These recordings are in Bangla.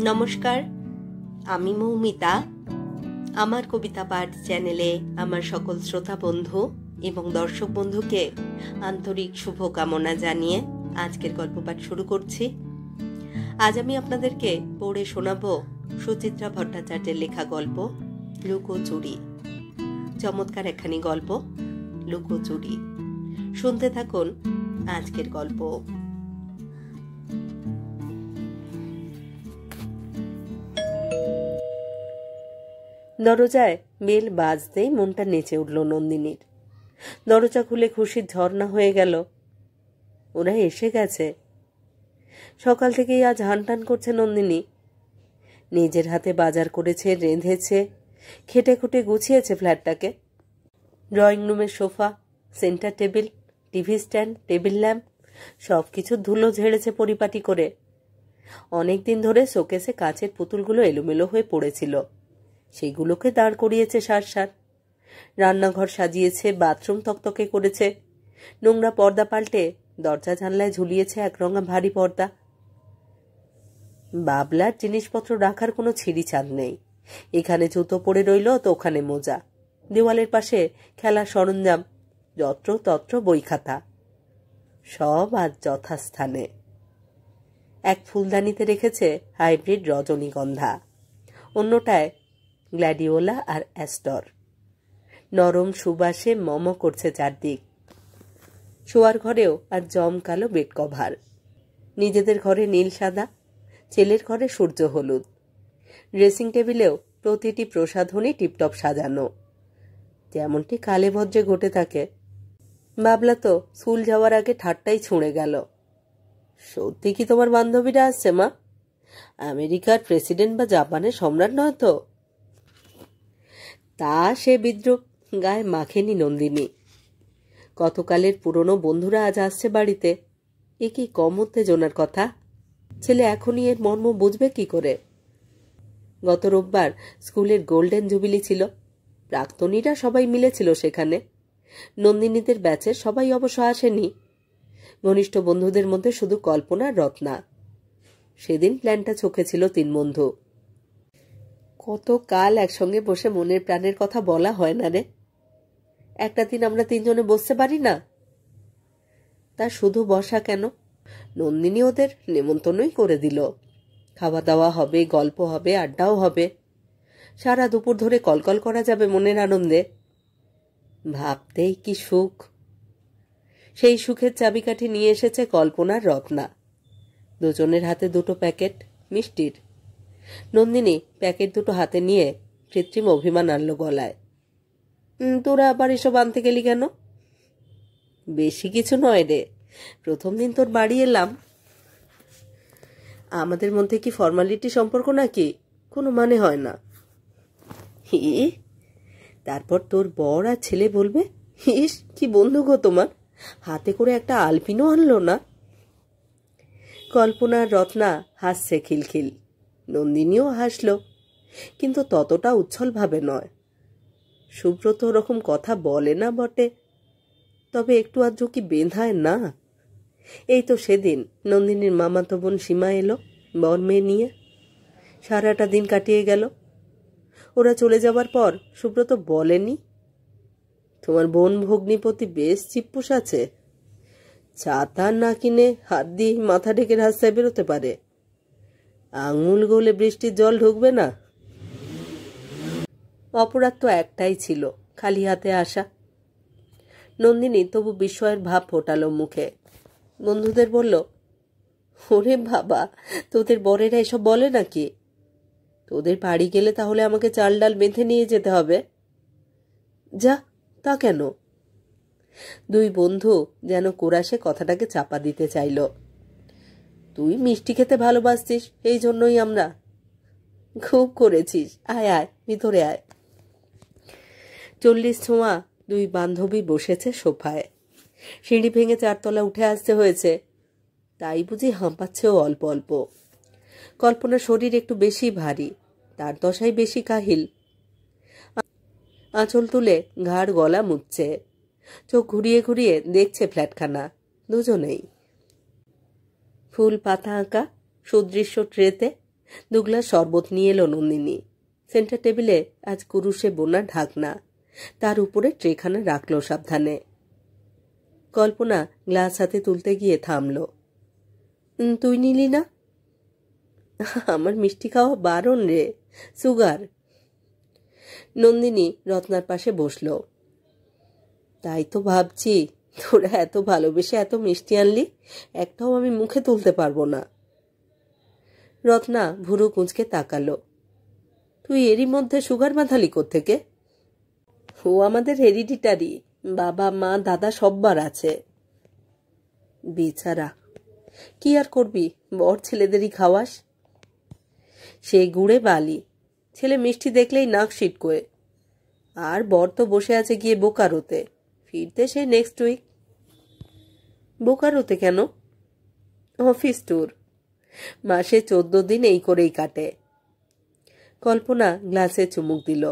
নমস্কার, আমি মৌমিতা। আমার কবিতা পাঠ চ্যানেলে আমার সকল শ্রোতা বন্ধু এবং দর্শক বন্ধুকে আন্তরিক শুভকামনা জানিয়ে আজকের গল্প পাঠ শুরু করছি। আজ আমি আপনাদেরকে পড়ে শোনাবো সুচিত্রা ভট্টাচার্যের লেখা গল্প লুকোচুরি। চমৎকার একখানি গল্প লুকোচুরি। শুনতে থাকুন আজকের গল্প। দরজায় বেল বাজতেই মনটা নেচে উঠল নন্দিনীর। দরজা খুলে খুশির ঝর্ণা হয়ে গেল। ওরা এসে গেছে। সকাল থেকেই আজ হানটান করছে নন্দিনী। নিজের হাতে বাজার করেছে, রেঁধেছে, খেটে খুটে গুছিয়েছে ফ্ল্যাটটাকে। ড্রয়িং রুমের sofa, centre table, TV stand, table lamp সব কিছু ধুলো ঝেড়েছে পরিপাটি করে। অনেকদিন ধরে শোকেসে কাচের পুতুলগুলো এলোমেলো হয়ে পড়েছিল, সেগুলোকে দাঁড় করিয়েছে সার। রান্নাঘর সাজিয়েছে, বাথরুম তকতকে করেছে, নোংরা পর্দা পাল্টে দরজা জানলায় ঝুলিয়েছে একরঙা ভারী পর্দা। বাবলার জিনিসপত্র রাখার কোনো ছিঁড়ি ছাদ নেই। এখানে জুতো পড়ে রইল তো ওখানে মোজা। দেওয়ালের পাশে খেলার সরঞ্জাম, যত্র তত্র বই খাতা, সব আজ যথাস্থানে। এক ফুলদানিতে রেখেছে হাইব্রিড রজনীগন্ধা, অন্যটায় গ্ল্যাডিওলা আর অ্যাস্টর। নরম সুবাসে মম করছে চারদিক। শোয়ার ঘরেও আর জমকালো বেড কভার। নিজেদের ঘরে নীল সাদা, ছেলের ঘরে সূর্য হলুদ। ড্রেসিং টেবিলেও প্রতিটি প্রসাধনী টিপটপ সাজানো, যেমনটি কালে ভদ্রে ঘটে থাকে। বাবলা তো স্কুল যাওয়ার আগে ঠাট্টাই ছুঁড়ে গেল, সত্যি কি তোমার বান্ধবীরা আসছে মা? আমেরিকার প্রেসিডেন্ট বা জাপানের সম্রাট নয় তো? তা সে বিদ্রুপ গায়ে মাখেনি নন্দিনী। কতকালের পুরনো বন্ধুরা আজ আসছে বাড়িতে। এ কি কম উত্তেজনার কথা? ছেলে এখনই এর মর্ম বুঝবে কি করে? গত রোববার স্কুলের গোল্ডেন জুবিলি ছিল। প্রাক্তনীরা সবাই মিলেছিল সেখানে। নন্দিনীদের ব্যাচের সবাই অবশ্য আসেনি। ঘনিষ্ঠ বন্ধুদের মধ্যে শুধু কল্পনা আর রত্না। সেদিন প্ল্যানটা চোখে ছিল তিন বন্ধু। কত কাল একসঙ্গে বসে মনের প্রাণের কথা বলা হয় না রে। একটা দিন আমরা তিনজনে বসতে পারি না? তা শুধু বসা কেন, নন্দিনী ওদের নেমন্তন্নই করে দিল। খাওয়া দাওয়া হবে, গল্প হবে, আড্ডাও হবে। সারা দুপুর ধরে কলকল করা যাবে মনের আনন্দে। ভাবতেই কি সুখ। সেই সুখের চাবিকাঠি নিয়ে এসেছে কল্পনার রত্না। দুজনের হাতে দুটো প্যাকেট মিষ্টির। নন্দিনী প্যাকেট দুটো হাতে নিয়ে কৃত্রিম অভিমান আনল গলায়। তোরা আবার এসব আনতে গেলি কেন? বেশি কিছু নয় রে, প্রথম দিন তোর বাড়ি এলাম। আমাদের মধ্যে কি ফর্মালিটি সম্পর্ক নাকি? কোনো মানে হয় না। হি, তারপর তোর বর আর ছেলে বলবে, ইস কি বন্ধু গো তোমার, হাতে করে একটা আলপিনও আনলো না। কল্পনা রত্না হাসছে খিলখিল। নন্দিনীও হাসল, কিন্তু ততটা উচ্ছলভাবে নয়। সুব্রত ওরকম কথা বলে না বটে, তবে একটু আধটু কি বেঁধায় না? এই তো সেদিন নন্দিনীর মামাতো বোন সীমা এলো বর মেয়ে নিয়ে। সারাটা দিন কাটিয়ে গেল। ওরা চলে যাবার পর সুব্রত বলেনি, তোমার বোন ভগ্নিপতি বেশ চিপ্পুস আছে, ছাতা না কিনে হাত দিয়ে মাথা ঢেকে রাস্তায় বেরোতে পারে, আঙুল গলে বৃষ্টির জল ঢুকবে না। অপরাধ তো একটাই ছিল, খালি হাতে আসা। নন্দিনী তবু বিস্ময়ের ভাব ফোটালো মুখে। বন্ধুদের বলল, ওরে বাবা, তোদের বরেরা এসব বলে নাকি? তোদের বাড়ি গেলে তাহলে আমাকে চাল ডাল বেঁধে নিয়ে যেতে হবে। যা, তা কেন? দুই বন্ধু যেন কোরাসে কথাটাকে চাপা দিতে চাইল। তুই মিষ্টি খেতে ভালোবাসতিস, এই জন্যই আমরা। খুব করেছিস, আয় আয় ভিতরে আয়। 40 ছোঁয়া দুই বান্ধবী বসেছে সোফায়। সিঁড়ি ভেঙে 4 তলা উঠে আসতে হয়েছে, তাই বুঝি হাঁপাচ্ছেও অল্প অল্প। কল্পনার শরীর একটু বেশি ভারী, তার দশাই বেশি কাহিল। আঁচল তুলে ঘাড় গলা মুছছে, চোখ ঘুরিয়ে ঘুরিয়ে দেখছে ফ্ল্যাটখানা। দুজনেই ফুল পাতা আঁকা সুদৃশ্য ট্রেতে 2 গ্লাস শরবত নিয়ে এলো নন্দিনী। সেন্টার টেবিলে আজ কুরুশে বোনা ঢাকনা, তার উপরে ট্রেখানা রাখলো সাবধানে। কল্পনা গ্লাস হাতে তুলতে গিয়ে থামল। তুই নিলি না? আমার মিষ্টি খাওয়া বারণ রে, সুগার। নন্দিনী রত্নার পাশে বসল। তাই তো ভাবছি, তোরা এত ভালোবেসে এত মিষ্টি আনলি, একটাও আমি মুখে তুলতে পারবো না। রত্না ভুরু কুঁচকে তাকালো। তুই এরই মধ্যে সুগার বাঁধালি কোত্থেকে? ও আমাদের হেরিডিটারি, বাবা মা দাদা সববার আছে। বেচারা, কি আর করবি, বর ছেলেদেরই খাওয়াস। সেই গুড়ে বালি, ছেলে মিষ্টি দেখলেই নাক সিটকোয়। আর বর তো বসে আছে গিয়ে বোকারোতে, ফিরতে সে নেক্সট উইক। বোকারোতে কেন? অফিস ট্যুর, মাসে 14 দিন এই করেই কাটে। কল্পনা গ্লাসে চুমুক দিল,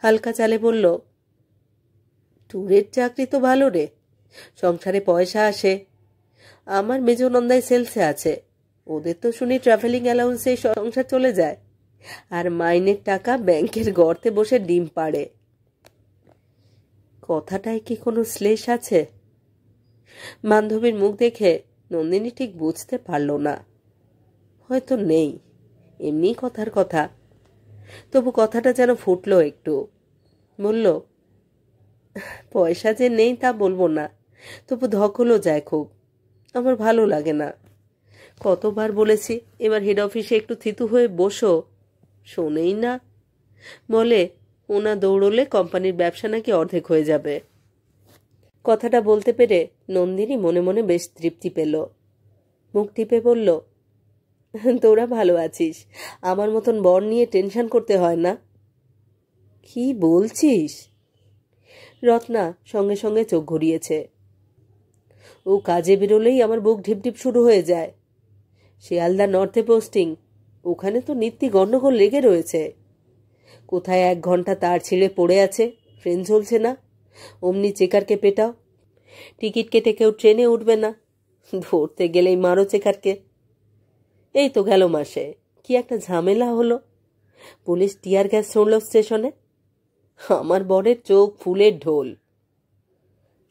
হালকা চালে বলল, ট্যুরের চাকরি তো ভালো রে, সংসারে পয়সা আসে। আমার মেজনন্দায় সেলসে আছে, ওদের তো শুনি ট্রাভেলিং অ্যালাউন্সে সংসার চলে যায়, আর মাইনের টাকা ব্যাংকের গর্তে বসে ডিম পাড়ে। কথাটায় কি কোনো শ্লেষ আছে? বান্ধবীর মুখ দেখে নন্দিনী ঠিক বুঝতে পারল না। হয়তো নেই, এমনি কথার কথা। তবু কথাটা যেন ফুটল একটু। বলল, পয়সা যে নেই তা বলবো না, তবু ধকলও যায় খুব। আমার ভালো লাগে না। কতবার বলেছি এবার হেড অফিসে একটু থিতু হয়ে বসো, শোনেই না। বলে ওনা দৌড়লে কোম্পানির ব্যবসা নাকি অর্ধেক হয়ে যাবে। কথাটা বলতে পেরে নন্দিনী মনে মনে বেশ তৃপ্তি পেল। মুখ টিপে বলল, তোরা ভালো আছিস, আমার মতন বর নিয়ে টেনশন করতে হয় না। কি বলছিস? রত্না সঙ্গে সঙ্গে চোখ ঘুরিয়েছে। ও কাজে বেরোলেই আমার বুক ঢিপঢিপ শুরু হয়ে যায়। শিয়ালদা নর্থে পোস্টিং, ওখানে তো নিত্যি গন্ডগোল লেগে রয়েছে। কোথায় 1 ঘন্টা তার ছিঁড়ে পড়ে আছে, ট্রেন চলছে না, অমনি চেকারকে পেটাও। টিকিট কেটে কেউ ট্রেনে উঠবে না, ধরতে গেলেই মারো চেকারকে। এই তো গেল মাসে কি একটা ঝামেলা হলো, পুলিশ টিয়ার গ্যাস ছড়ল স্টেশনে। আমার বরের চোখ ফুলের ঢোল।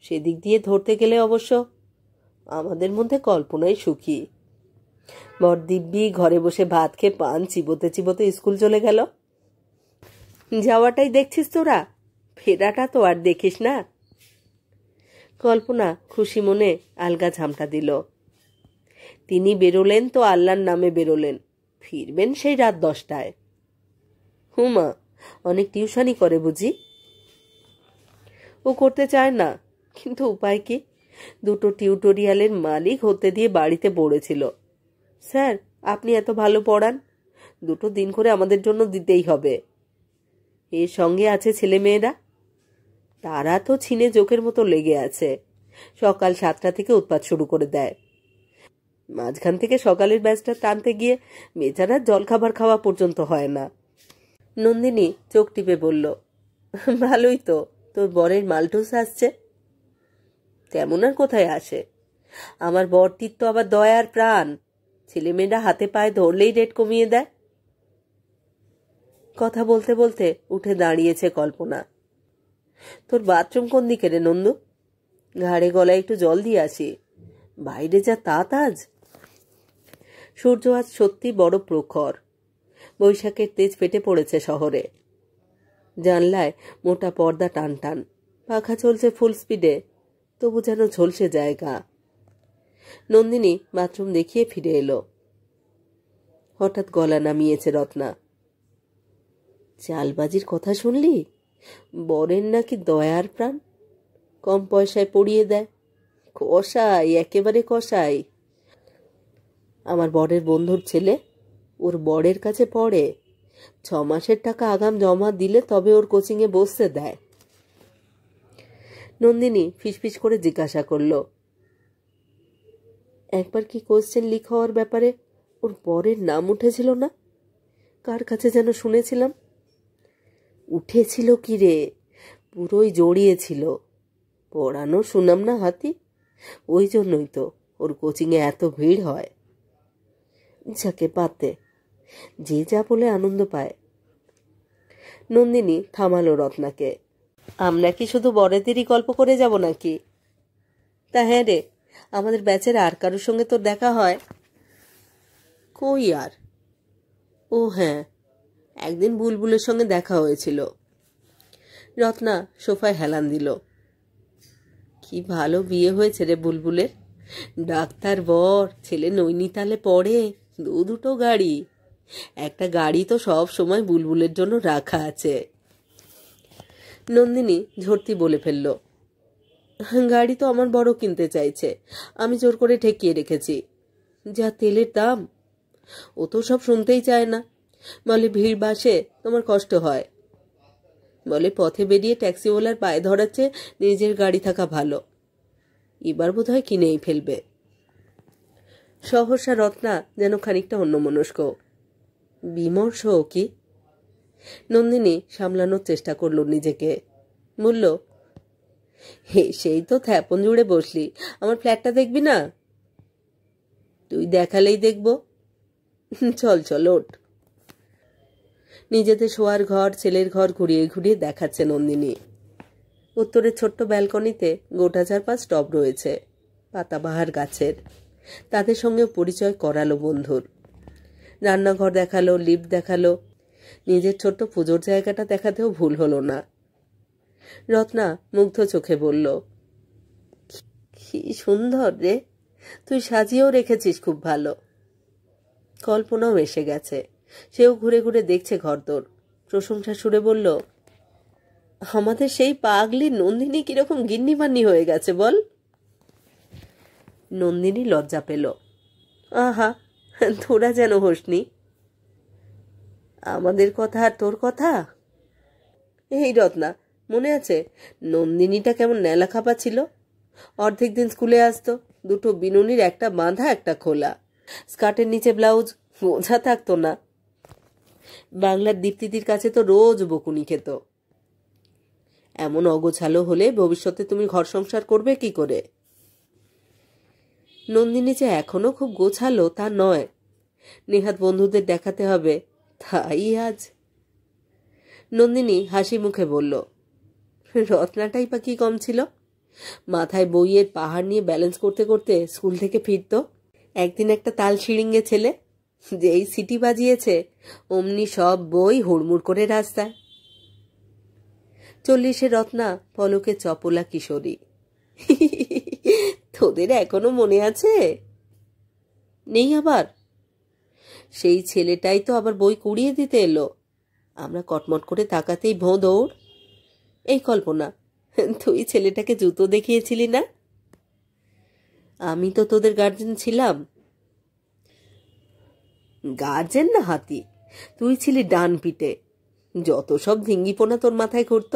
সেদিক দিয়ে ধরতে গেলে অবশ্য আমাদের মধ্যে কল্পনাই সুখী। বর দিব্যি ঘরে বসে ভাত খেয়ে পান চিবোতে চিবোতে স্কুল চলে গেল। যাওয়াটাই দেখছিস তোরা, ফেরাটা তো আর দেখিস না। কল্পনা খুশি মনে আলগা ঝামটা দিল। তিনি বেরোলেন তো আল্লাহর নামে বেরোলেন, ফিরবেন সেই রাত 10টায়। হুমা অনেক টিউশনই করে বুঝি? ও করতে চায় না, কিন্তু উপায় কি, 2টো টিউটোরিয়ালের মালিক হতে দিয়ে বাড়িতে পড়েছিল। স্যার আপনি এত ভালো পড়ান, 2টো দিন করে আমাদের জন্য দিতেই হবে। এর সঙ্গে আছে ছেলে মেয়েরা, তারা তো ছিনে জোকের মতো লেগে আছে, সকাল 7টা থেকে উৎপাত শুরু করে দেয়। মাঝখান থেকে সকালের ব্যাচটা টানতে গিয়ে বেচারা জলখাবার খাওয়া পর্যন্ত হয় না। নন্দিনী চোখ টিপে বলল, ভালোই তো, তোর বরের মালটুস আসছে। তেমন আর কোথায় আসে, আমার বরটির তো আবার দয়ার প্রাণ, ছেলেমেয়েরা হাতে পায়ে ধরলেই রেট কমিয়ে দেয়। কথা বলতে বলতে উঠে দাঁড়িয়েছে কল্পনা। তোর বাথরুম কোন দিকে রে নন্দু? ঘাড়ে গলায় একটু জল দিয়ে আসি, বাইরে যা তাত আজ। সূর্য আজ সত্যি বড় প্রখর, বৈশাখের তেজ ফেটে পড়েছে শহরে। জানলায় মোটা পর্দা টান টান, পাখা চলছে ফুল স্পিডে, তবু যেন ঝলসে যায় গা। নন্দিনী বাথরুম দেখিয়ে ফিরে এলো। হঠাৎ গলা নামিয়েছে রত্না। চালবাজির কথা শুনলি? বরের নাকি দয়ার প্রাণ, কম পয়সায় পড়িয়ে দেয়। কসাই, একেবারে কসাই। আমার বরের বন্ধুর ছেলে ওর বরের কাছে পড়ে, 6 মাসের টাকা আগাম জমা দিলে তবে ওর কোচিংয়ে বসতে দেয়। নন্দিনী ফিসফিস করে জিজ্ঞাসা করল, একবার কি কোশ্চেন লিক হওয়ার ব্যাপারে ওর বরের নাম উঠেছিল না? কার কাছে যেন শুনেছিলাম। উঠেছিল কি রে, পুরোই জড়িয়েছিল। পড়ানো শুনাম না হাতি, ওই জন্যই তো ওর কোচিংয়ে এত ভিড় হয়। যাকে পাতে, যে যা বলে আনন্দ পায়। নন্দিনী থামালো রত্নাকে। আমরা কি শুধু বড়দেরই গল্প করে যাব নাকি? তা হ্যাঁ রে, আমাদের ব্যাচের আর কারোর সঙ্গে তোর দেখা হয়? কই আর? ও হ্যাঁ, একদিন বুলবুলের সঙ্গে দেখা হয়েছিল। রত্না সোফায় হেলান দিল। কি ভালো বিয়ে হয়েছে রে বুলবুলের। ডাক্তার বর, ছেলে নৈনিতালে পড়ে, দুটো গাড়ি। একটা গাড়ি তো সব সময় বুলবুলের জন্য রাখা আছে। নন্দিনী ঝর্তি বলে ফেলল, গাড়ি তো আমার বড় কিনতে চাইছে, আমি জোর করে ঠেকিয়ে রেখেছি। যা তেলের দাম, ও তো সব শুনতেই চায় না। বলে ভিড় বাসে তোমার কষ্ট হয়, বলে পথে বেরিয়ে ট্যাক্সিওয়ালার পায়ে ধরাচ্ছে, নিজের গাড়ি থাকা ভালো। এবার বোধ হয় কিনেই ফেলবে। সহসা রত্না যেন খানিকটা অন্যমনস্ক। বিমর্ষ কি? নন্দিনী সামলানোর চেষ্টা করল নিজেকে। বলল, হে সেই তো থ্যাপন জুড়ে বসলি, আমার ফ্ল্যাটটা দেখবি না? তুই দেখালেই দেখব। চল চল ওঠ। নিজেদের শোয়ার ঘর, ছেলের ঘর ঘুরিয়ে ঘুরিয়ে দেখাচ্ছে নন্দিনী। উত্তরের ছোট্ট ব্যালকনিতে গোটা 4-5 টব রয়েছে পাতাবাহার গাছের। তাদের সঙ্গে পরিচয় করালো বন্ধুর। রান্নাঘর দেখালো, লিফট দেখালো। নিজের ছোট্ট পুজোর জায়গাটা দেখাতেও ভুল হলো না। রত্না মুগ্ধ চোখে বলল, কি সুন্দর রে, তুই সাজিয়েও রেখেছিস খুব ভালো। কল্পনাও এসে গেছে, সেও ঘুরে ঘুরে দেখছে ঘরদোর। প্রশংসা সুরে বলল, আমাদের সেই পাগলি নন্দিনী কিরকম গিন্নিমান্নি হয়ে গেছে বল। নন্দিনী লজ্জা পেল। আহা, তোরা যেন হোসনি। আমাদের কথা আর তোর কথা? এই রত্না, মনে আছে নন্দিনীটা কেমন ন্যালা খাপা ছিল? অর্ধেক দিন স্কুলে আসতো, দুটো বিনুনির, একটা বাঁধা একটা খোলা, স্কার্টের নিচে ব্লাউজ, বোঝা থাকতো না। বাংলার দীপ্তিদির কাছে তো রোজ বকুনি খেত। এমন অগোছালো হলে ভবিষ্যতে তুমি ঘর সংসার করবে কি করে? নন্দিনী যে এখনো খুব গোছালো তা নয়, নেহাত বন্ধুদের দেখাতে হবে, তাই আজ। নন্দিনী হাসি মুখে বলল, রত্নাটাই বা কি কম ছিল? মাথায় বইয়ের পাহাড় নিয়ে ব্যালেন্স করতে করতে স্কুল থেকে ফিরত। একদিন একটা তাল শিরিঙ্গে ছেলে যেই সিটি বাজিয়েছে, অমনি সব বই হুড়মুড় করে রাস্তায়। 40-এ রত্না পলকে চপলা কিশোরী। তোদের এখনো মনে আছে? নেই আবার? সেই ছেলেটাই তো আবার বই কুড়িয়ে দিতে এলো। আমরা কটমট করে তাকাতেই ভোঁ দৌড়। এই কল্পনা, তুই ছেলেটাকে জুতো দেখিয়েছিলি না? আমি তো তোদের গার্জেন ছিলাম। গার্জেন না হাতি, তুই ছিলি ডান পিঠে। যত সব ধিঙ্গিপোনা তোর মাথায় ঘুরত।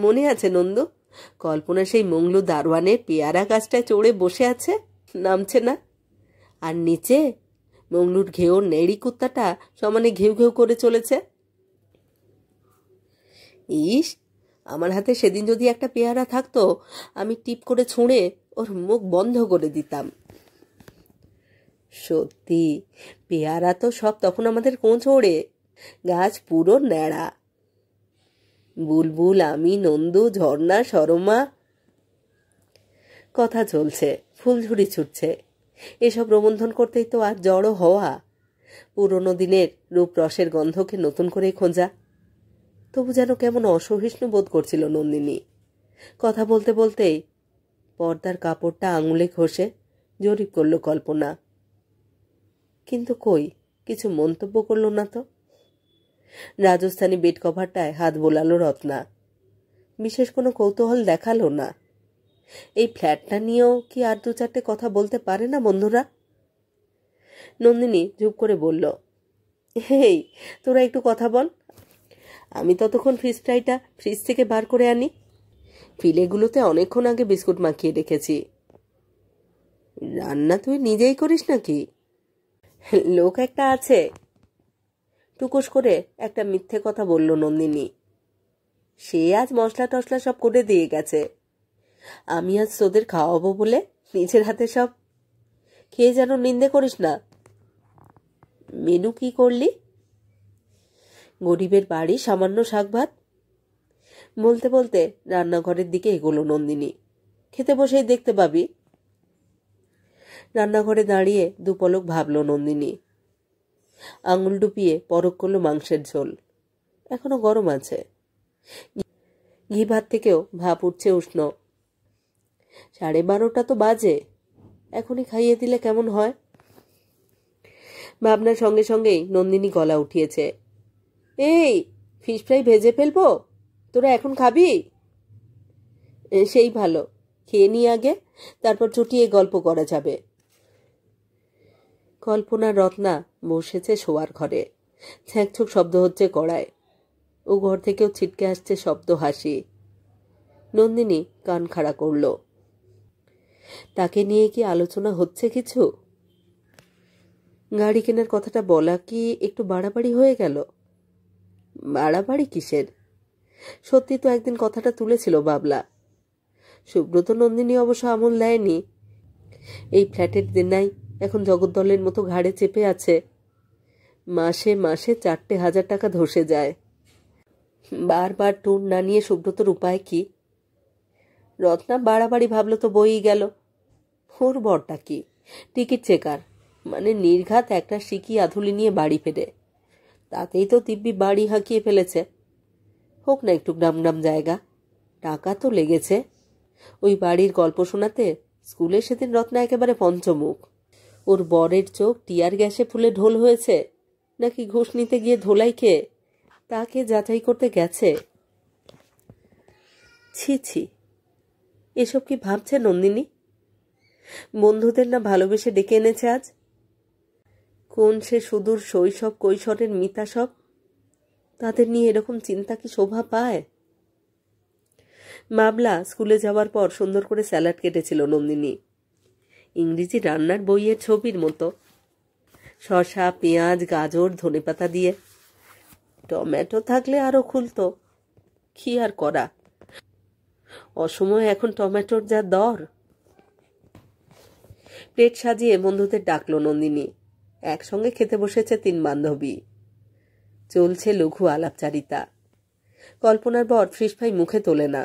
মনে আছে নন্দু, কল্পনা সেই মংলু দারোয়ানের পেয়ারা গাছটায় চড়ে বসে আছে, নামছে না, আর নিচে মংলুর ঘেউর নেড়ি কুত্তাটা সমানে ঘেউ ঘেউ করে চলেছে। ইস, আমার হাতে সেদিন যদি একটা পেয়ারা থাকতো, আমি টিপ করে ছুঁড়ে ওর মুখ বন্ধ করে দিতাম। সত্যি, পেয়ারা তো সব তখন আমাদের কোঁচড়ে, গাছ পুরো ন্যাড়া। বুলবুল, আমি, নন্দু, ঝর্ণা, সরমা, কথা চলছে, ফুলঝুরি ছুটছে। এসব রোমন্থন করতেই তো আর জড়ো হওয়া, পুরনো দিনের রূপরসের গন্ধকে নতুন করে খোঁজা। তবু যেন কেমন অসহিষ্ণু বোধ করছিল নন্দিনী। কথা বলতে বলতেই পর্দার কাপড়টা আঙুলে ঘষে জরিপ করল কল্পনা। কিন্তু কই, কিছু মন্তব্য করল না তো। রাজস্থানী বেড কভারটায় হাত বোলালো রত্না। বিশেষ কোনো কৌতূহল দেখালো না। এই ফ্ল্যাটটা নিয়েও কি আর 2-4টে কথা বলতে পারে না বন্ধুরা? নন্দিনী চুপ করে বলল, হেই, তোরা একটু কথা বল, আমি ততক্ষণ ফিশ ফ্রাইটা ফ্রিজ থেকে বার করে আনি। ফিলেগুলোতে অনেকক্ষণ আগে বিস্কুট মাখিয়ে রেখেছি। রান্না তুই নিজেই করিস নাকি? লোক একটা আছে, টুকুস করে একটা মিথ্যে কথা বলল নন্দিনী। সে আজ মশলা টশলা সব করে দিয়ে গেছে। আমি আজ তোদের খাওয়াবো বলে নিজের হাতে সব। খেয়ে যেন নিন্দে করিস না। মেনু কি করলি? গরিবের বাড়ি সামান্য শাক ভাত। বলতে বলতে রান্নাঘরের দিকে এগোলো নন্দিনী। খেতে বসেই দেখতে পাবি। রান্নাঘরে দাঁড়িয়ে দুপলক ভাবল নন্দিনী। আঙুল ডুবিয়ে পরখ করল মাংসের ঝোল, এখনো গরম আছে। ঘি ভাত থেকেও ভাপ উঠছে উষ্ণ। 12:30 তো বাজে, এখনই খাইয়ে দিলে কেমন হয়? ভাবনার সঙ্গে সঙ্গেই নন্দিনী গলা উঠিয়েছে। এই, ফিশ ফ্রাই ভেজে ফেলবো, তোরা এখন খাবি? সেই ভালো, খেয়ে নি আগে, তারপর চুটিয়ে গল্প করা যাবে। কল্পনা রত্না বসেছে শোয়ার ঘরে। ছ্যাঁকছুক শব্দ হচ্ছে কড়ায়। ও ঘর থেকেও ছিটকে আসছে শব্দ হাসি। নন্দিনী কান খাড়া করল। তাকে নিয়ে কি আলোচনা হচ্ছে কিছু? গাড়ি কেনার কথাটা বলা কি একটু বাড়াবাড়ি হয়ে গেল? বাড়াবাড়ি কিসের? সত্যি তো একদিন কথাটা তুলেছিল বাবলা। সুব্রত নন্দিনী অবশ্য আমল দেয়নি। এই ফ্ল্যাটের দেনাই এখন জগদ্দলের মতো ঘাড়ে চেপে আছে। মাসে মাসে 4,000 টাকা ধসে যায়। বারবার ট্যুর না নিয়ে সুব্রতর উপায় কি? রত্না বাড়াবাড়ি ভাবলো তো বইই গেল। ওর বরটা কি টিকিট চেকার, মানে নির্ঘাত একটা সিকি আধুলি নিয়ে বাড়ি ফেরে। তাতেই তো দিব্যি বাড়ি হাঁকিয়ে ফেলেছে। হোক না একটু গ্রাম গ্রাম জায়গা, টাকা তো লেগেছে। ওই বাড়ির গল্প শোনাতে স্কুলে সেদিন রত্না একেবারে পঞ্চমুখ। ওর বরের চোখ টিয়ার গ্যাসে ফুলে ঢোল হয়েছে, নাকি ঘুষ নিতে গিয়ে ধোলাই খেয়ে তাকে যাচাই করতে গেছে। ছি ছি, এসব কি ভাবছে নন্দিনী? বন্ধুদের না ভালোবেসে ডেকে এনেছে আজ। কোন সে সুদূর শৈশব কৈশোরের মিতা সব, তাদের নিয়ে এরকম চিন্তা কি শোভা পায়? মামলা স্কুলে যাওয়ার পর সুন্দর করে স্যালাড কেটেছিল নন্দিনী, ইংরেজি রান্নার বইয়ের ছবির মতো। শসা, পেঁয়াজ, গাজর, ধনেপাতা দিয়ে। টমেটো থাকলে আরো খুলতো, কি আর করা, অসময়ে এখন টমেটোর যা দর। প্লেট সাজিয়ে বন্ধুদের ডাকলো নন্দিনী। একসঙ্গে খেতে বসেছে 3 বান্ধবী। চলছে লঘু আলাপচারিতা। কল্পনার বর ফিশ ফ্রাই মুখে তোলে না।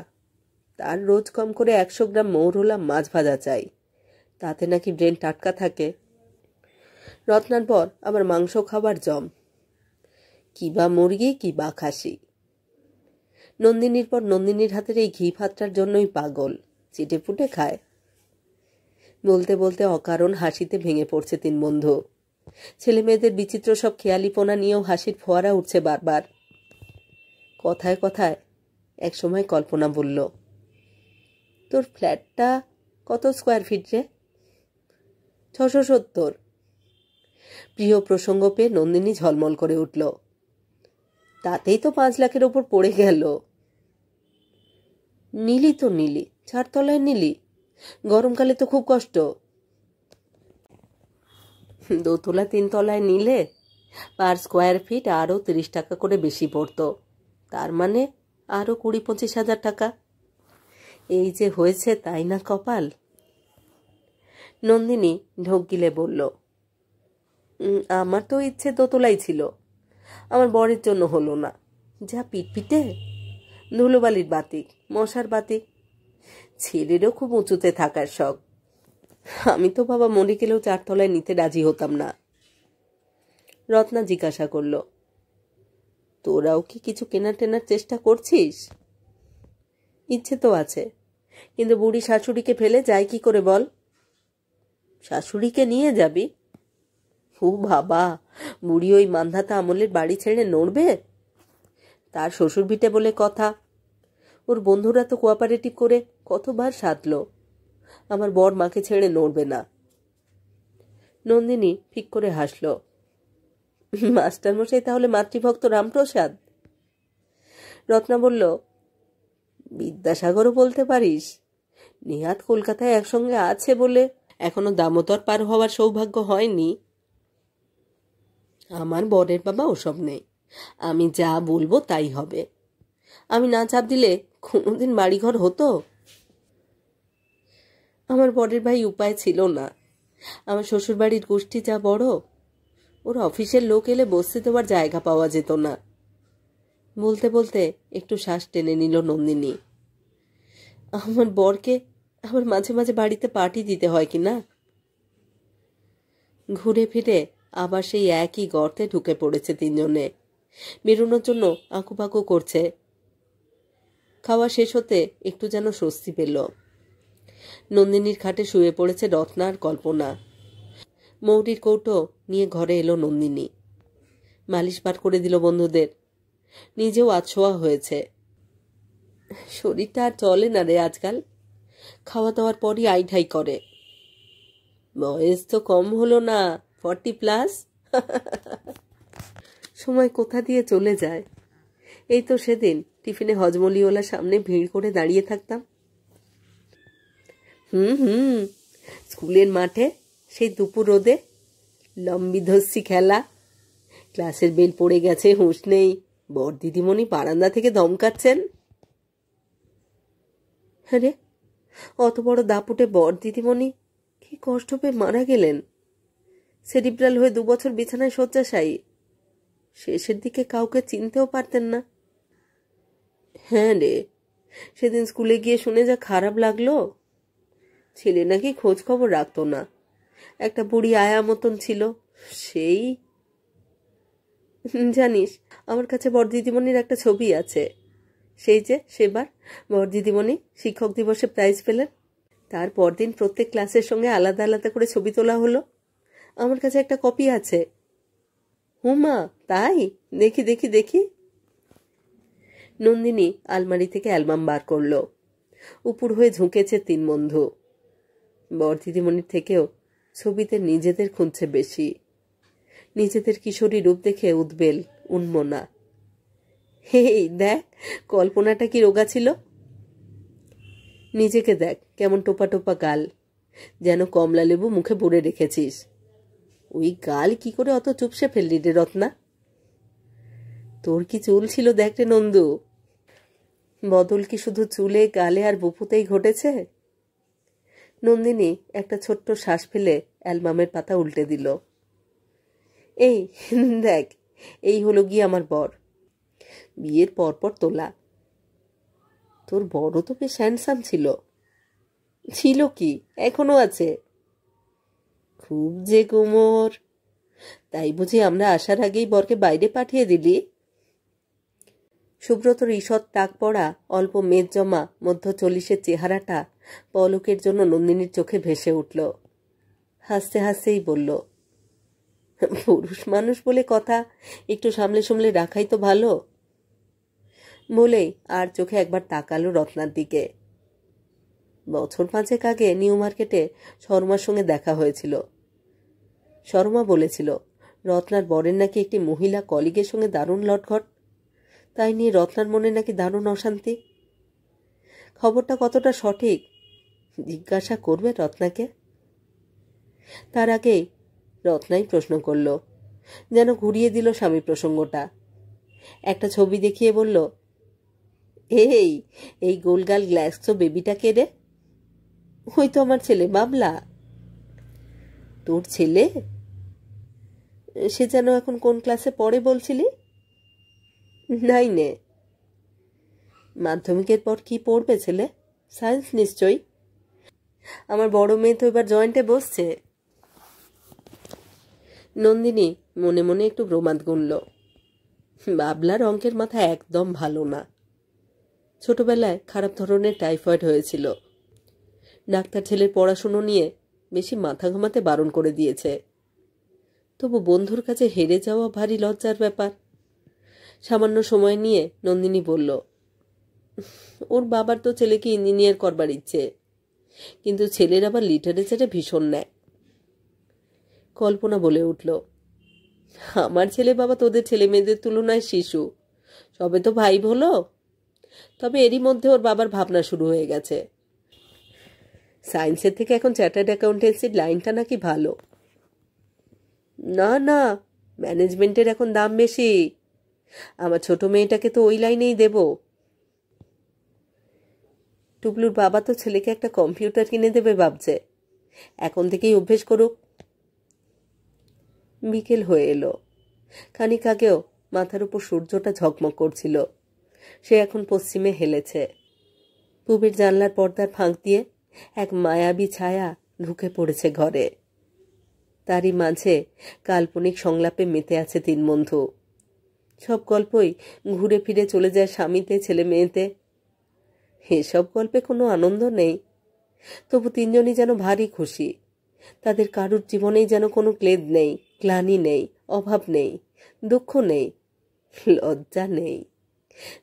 তার রোজ কম করে 100 গ্রাম মৌরলা মাছ ভাজা চাই, তাতে নাকি ব্রেন টাটকা থাকে। রত্নার বর আবার মাংস খাবার জম, কিবা মুরগি কিবা খাসি। নন্দিনীর পর নন্দিনীর হাতের এই ঘি ভাতটার জন্যই পাগল, চিটে ফুটে খায়। বলতে বলতে অকারণ হাসিতে ভেঙে পড়ছে 3 বন্ধু। ছেলে মেয়েদের বিচিত্র সব খেয়ালিপনা নিয়েও হাসির ফোয়ারা উঠছে বারবার। কথায় কথায় একসময় কল্পনা বলল, তোর ফ্ল্যাটটা কত স্কোয়ার ফিট রে? 670। প্রিয় প্রসঙ্গ পেয়ে নন্দিনী ঝলমল করে উঠল। তাতেই তো 5 লাখের ওপর পড়ে গেল। নিলি তো নিলি, 4 তলায় নিলি, গরমকালে তো খুব কষ্ট। 2 তলা 3 তলায় নিলে পার স্কোয়ার ফিট আরও 30 টাকা করে বেশি পড়তো। তার মানে আরও 20-25 হাজার টাকা। এই যে হয়েছে তাই না কপাল। নন্দিনী ঢোক গিলে বলল, আমার তো ইচ্ছে দোতলাই ছিল, আমার বরের জন্য হলো না। যা পিটপিটে, ধুলোবালির বাতিক, মশার বাতিক। ছেলেরও খুব উঁচুতে থাকার শখ। আমি তো বাবা মরে গেলেও 4 তলায় নিতে রাজি হতাম না। রত্না জিজ্ঞাসা করল, তোরাও কি কিছু কেনার টেনার চেষ্টা করছিস? ইচ্ছে তো আছে, কিন্তু বুড়ি শাশুড়িকে ফেলে যায় কি করে বল? শাশুড়িকে নিয়ে যাবি? ও বাবা, বুড়ি ওই মান্ধাতা আমলের বাড়ি ছেড়ে নড়বে? তার শ্বশুর ভিটে বলে কথা। ওর বন্ধুরা তো কোঅপারেটিভ করে কতবার সাধলো, আমার বর মাকে ছেড়ে নড়বে না। নন্দিনী ফিক করে হাসল। মাস্টারমশাই তাহলে মাতৃভক্ত রামপ্রসাদ? রত্না বলল, বিদ্যাসাগরও বলতে পারিস। নেহাত কলকাতায় একসঙ্গে আছে বলে এখনো দামোদর পার হওয়ার সৌভাগ্য হয়নি। আমার বরের বাবা ওসব নেই, আমি যা বলবো তাই হবে। আমি না চাপ দিলে কোনোদিন বাড়িঘর হতো? আমার বরের ভাই উপায় ছিল না। আমার শ্বশুরবাড়ির গোষ্ঠী যা বড়, ওর অফিসের লোক এলে বসতে দেওয়ার জায়গা পাওয়া যেত না। বলতে বলতে একটু শ্বাস টেনে নিল নন্দিনী। আমার বরকে আবার মাঝে মাঝে বাড়িতে পার্টি দিতে হয় কি না? ঘুরে ফিরে আবার সেই একই গর্তে ঢুকে পড়েছে তিনজনে। বেরোনোর জন্য আঁকুপাকু করছে। খাওয়া শেষ হতে একটু যেন স্বস্তি পেল। নন্দিনীর খাটে শুয়ে পড়েছে রত্না আর কল্পনা। মৌরির কৌটো নিয়ে ঘরে এলো নন্দিনী। মালিশ পার করে দিল বন্ধুদের। নিজেও আছোয়া হয়েছে। শরীরটা আর চলে না রে আজকাল। খাওয়া দাওয়ার পরই আইঠাই করে। বয়স তো কম হলো না, 40+। সময় কোথা দিয়ে চলে যায়। এই তো সেদিন টিফিনে হজমলিওয়ালার সামনে ভিড় করে দাঁড়িয়ে থাকতাম। স্কুলের মাঠে সেই দুপুর রোদে লম্বি ধস্যি খেলা। ক্লাসের বেল পড়ে গেছে, হুঁশ নেই। বর দিদিমণি বারান্দা থেকে ধমকাচ্ছেন। আরে অত বড় দাপুটে বর দিদিমণি কি কষ্ট পেয়ে মারা গেলেন। সেরিব্রাল হয়ে 2 বছর বিছানায় শয্যাশায়ী। শেষের দিকে কাউকে চিনতেও পারতেন না। হ্যাঁ রে, সেদিন স্কুলে গিয়ে শুনে যা খারাপ লাগলো। ছেলে নাকি খোঁজ খবর রাখতো না। একটা বুড়ি আয়া মতন ছিল। সেই জানিস, আমার কাছে বর দিদিমণির একটা ছবি আছে। সেই যে সেবার বর দিদিমণি শিক্ষক দিবসে প্রাইজ পেলেন। তার পরদিন প্রত্যেক ক্লাসের সঙ্গে আলাদা আলাদা করে ছবি তোলা হলো। আমার কাছে একটা কপি আছে। হুমা, তাই? দেখি দেখি দেখি। নন্দিনী আলমারি থেকে অ্যালবাম বার করল। উপর হয়ে ঝুঁকেছে 3 বন্ধু। বর দিদিমণির থেকেও ছবিতে নিজেদের খুঁজছে বেশি। নিজেদের কিশোরী রূপ দেখে উদ্বেল, উন্মনা। হেই দেখ, কল্পনাটা কি রোগা ছিল। নিজেকে দেখ, কেমন টোপা টোপা গাল, যেন কমলা লেবু মুখে পুড়ে রেখেছিস। ওই গাল কি করে অত চুপসে ফেললি রে রত্না? তোর কি চুল ছিল দেখ রে নন্দু। বদল কি শুধু চুলে, গালে আর বুপুতেই ঘটেছে? নন্দিনী একটা ছোট্ট শ্বাস ফেলে অ্যালবামের পাতা উল্টে দিল। এই দেখ, এই হলো গিয়ে আমার বর। বিয়ের পরপর তোলা। তোর বড় তো বেশ হ্যান্ডসাম ছিল। ছিল কি, এখনো আছে। খুব যে কোমর। তাই বুঝি আমরা আসার আগেই বরকে বাইরে পাঠিয়ে দিলি? সুব্রতর ঈষৎ টাক পড়া, অল্প মেদ জমা মধ্য 40-এর চেহারাটা পলকের জন্য নন্দিনীর চোখে ভেসে উঠল। হাসতে হাসতেই বলল, পুরুষ মানুষ বলে কথা, একটু সামলে সামলে রাখাই তো ভালো। বলেই আর চোখে একবার তাকালো রত্নার দিকে। বছর 5 আগে নিউ মার্কেটে শর্মার সঙ্গে দেখা হয়েছিল। শর্মা বলেছিল রত্নার বরের নাকি একটি মহিলা কলিগের সঙ্গে দারুণ লটঘট। তাই নিয়ে রত্নার মনে নাকি দারুণ অশান্তি। খবরটা কতটা সঠিক জিজ্ঞাসা করবে রত্নাকে? তার আগেই রত্নাই প্রশ্ন করল, যেন ঘুরিয়ে দিল স্বামী প্রসঙ্গটা। একটা ছবি দেখিয়ে বলল, এই গোলগাল গ্লাক্সো বেবিটা কে রে? ওই তো আমার ছেলে বাবলা। তোর ছেলে? সে যেন এখন কোন ক্লাসে পড়ে বলছিলি? 9-এ। মাধ্যমিকের পর কি পড়বে ছেলে? সায়েন্স নিশ্চয়ই। আমার বড় মেয়ে তো এবার জয়েন্টে বসছে। নন্দিনী মনে মনে একটু প্রমাদ গুনল। বাবলার অঙ্কের মাথা একদম ভালো না। ছোটবেলায় খারাপ ধরনের টাইফয়েড হয়েছিল। ডাক্তার ছেলের পড়াশুনো নিয়ে বেশি মাথা ঘামাতে বারণ করে দিয়েছে। তবু বন্ধুর কাছে হেরে যাওয়া ভারী লজ্জার ব্যাপার। সামান্য সময় নিয়ে নন্দিনী বলল, ওর বাবার তো ছেলেকে ইঞ্জিনিয়ার করবার ইচ্ছে, কিন্তু ছেলের আবার লিটারেচারে ভীষণ নেয়। কল্পনা বলে উঠল, আমার ছেলে বাবা তোদের ছেলে মেয়েদের তুলনায় শিশু, সবে তো ভাই হলো। তবে এরই মধ্যে ওর বাবার ভাবনা শুরু হয়ে গেছে। সায়েন্সের থেকে এখন চার্টার্ড অ্যাকাউন্টেন্সির লাইনটা নাকি ভালো। না না, ম্যানেজমেন্টের এখন দাম বেশি। আমার ছোট মেয়েটাকে তো ওই লাইনেই দেব। টুবলুর বাবা তো ছেলেকে একটা কম্পিউটার কিনে দেবে ভাবছে। এখন থেকেই অভ্যেস করুক। বিকেল হয়ে এলো। খানিক আগেও মাথার উপর সূর্যটা ঝকমক করছিল, সে এখন পশ্চিমে হেলেছে। পূবের জানলার পর্দার ফাঁক দিয়ে এক মায়াবী ছায়া ঢুকে পড়েছে ঘরে। তারই মাঝে কাল্পনিক সংলাপে মেতে আছে তিন বন্ধু। সব গল্পই ঘুরে ফিরে চলে যায় স্বামীতে, ছেলে মেয়েতে। এসব গল্পে কোনো আনন্দ নেই, তবু তিনজনই যেন ভারী খুশি। তাদের কারুর জীবনেই যেন কোনো ক্লেদ নেই, গ্লানি নেই, অভাব নেই, দুঃখ নেই, লজ্জা নেই।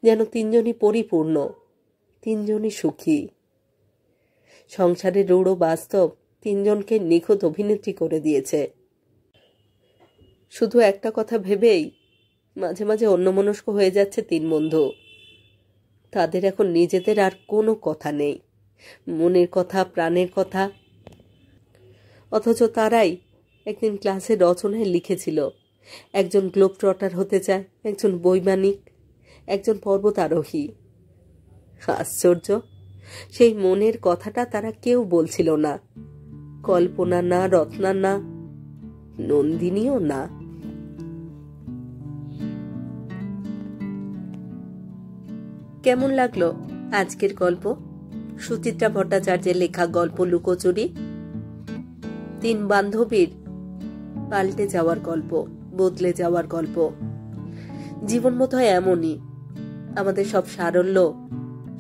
যেন তিনজনই পরিপূর্ণ, তিনজনই সুখী। সংসারের রূঢ় বাস্তব তিনজনকে নিখুঁত অভিনেত্রী করে দিয়েছে। শুধু একটা কথা ভেবেই মাঝে মাঝে অন্যমনস্ক হয়ে যাচ্ছে তিন বন্ধু। তাদের এখন নিজেদের আর কোনো কথা নেই, মনের কথা, প্রাণের কথা। অথচ তারাই একদিন ক্লাসে রচনায় লিখেছিল, একজন গ্লোব ট্রটার হতে চায়, একজন বৈমানিক, একজন পর্বত আরোহী। আশ্চর্য, সেই মনের কথাটা তারা কেউ বলছিল না। কল্পনা না, রত্না না, নন্দিনীও না। কেমন লাগলো আজকের গল্প? সুচিত্রা ভট্টাচার্যের লেখা গল্প লুকোচুরি। তিন বান্ধবীর পাল্টে যাওয়ার গল্প, বদলে যাওয়ার গল্প। জীবন বোধহয় এমনই, আমাদের সব সারল্য,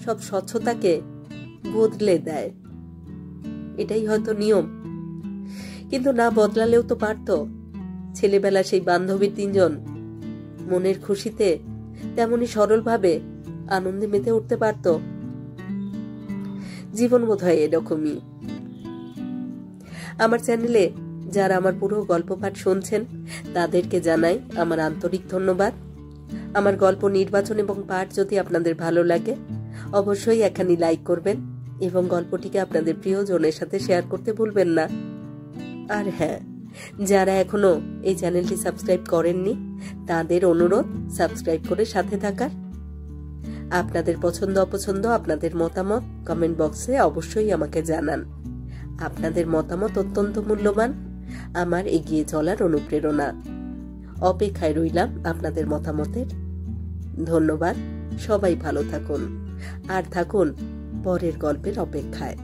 সব স্বচ্ছতাকে বদলে দেয়। এটাই হয়তো নিয়ম। কিন্তু না বদলালেও তো পারত। ছেলেবেলা সেই বান্ধবী তিনজন মনের খুশিতে তেমনি সরলভাবে আনন্দে মেতে উঠতে পারত। জীবন বোধহয় এরকমই। আমার চ্যানেলে যারা আমার পুরো গল্প পাঠ শুনছেন তাদেরকে জানাই আমার আন্তরিক ধন্যবাদ। আমার গল্প নির্বাচন এবং পাঠ যদি আপনাদের ভালো লাগে অবশ্যই এখানে লাইক করবেন এবং গল্পটিকে আপনাদের প্রিয়জনের সাথে শেয়ার করতে ভুলবেন না। আর হ্যাঁ, যারা এখনো এই চ্যানেলটি সাবস্ক্রাইব করেননি তাদের অনুরোধ সাবস্ক্রাইব করে সাথে থাকার। আপনাদের পছন্দ অপছন্দ, আপনাদের মতামত কমেন্ট বক্সে অবশ্যই আমাকে জানান। আপনাদের মতামত অত্যন্ত মূল্যবান, আমার এগিয়ে চলার অনুপ্রেরণা। অপেক্ষায় রইলাম আপনাদের মতামতের। ধন্যবাদ। সবাই ভালো থাকুন আর থাকুন পরের গল্পের অপেক্ষায়।